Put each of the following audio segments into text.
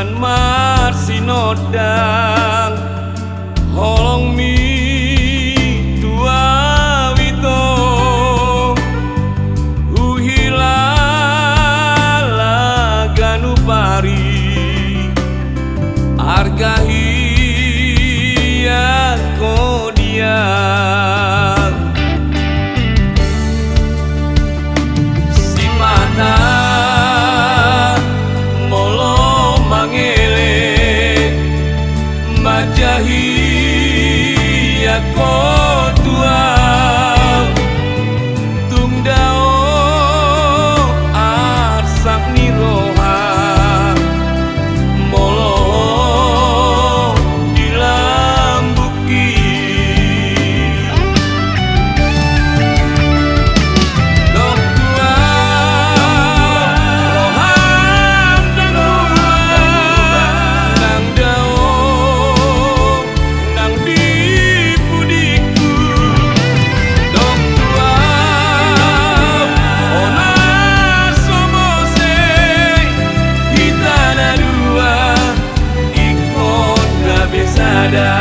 lan marsinodang holong mi tua wito uhila laganu pari argahi ya kodia si mata molo mangele majahi ya kotua tungdao arsak niroha molo dilambuki dok tua roham dan nang dao nang dipudiku dok tua ona somose kita na dua ikon kabesada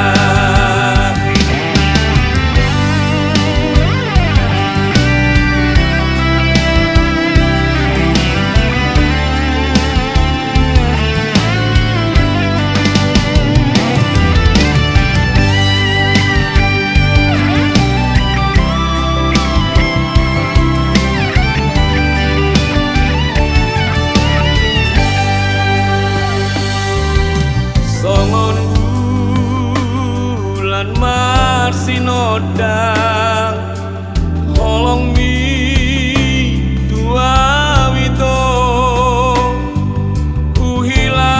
songon bulan marsinodang holong mi tua wito uhila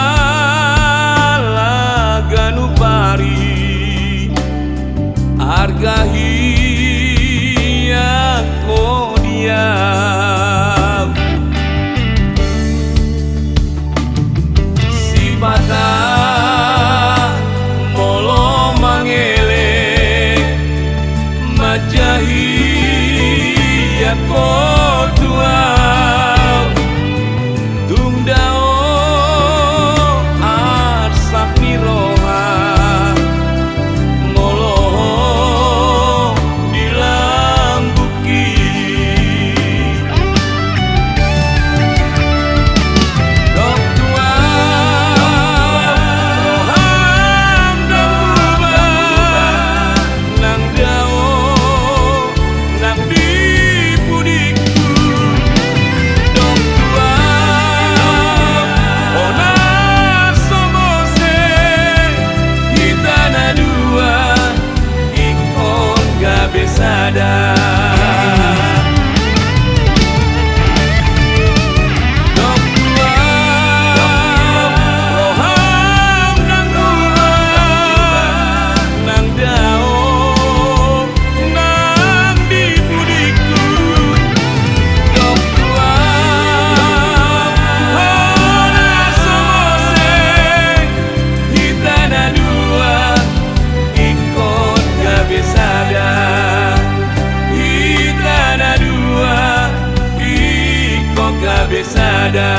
laganu pari argahi ya kodia si bata molo mangele majahi ya kotua tungdao arsak niroha molo dilambuki dok tua roham nang dao nang dipudiku dok tua ona somose kita na dua ikon kabesada dok tua roham nang dao nang dipudiku dok tua ona somose kita na dua ikon kabesada kita na dua ikon kabesada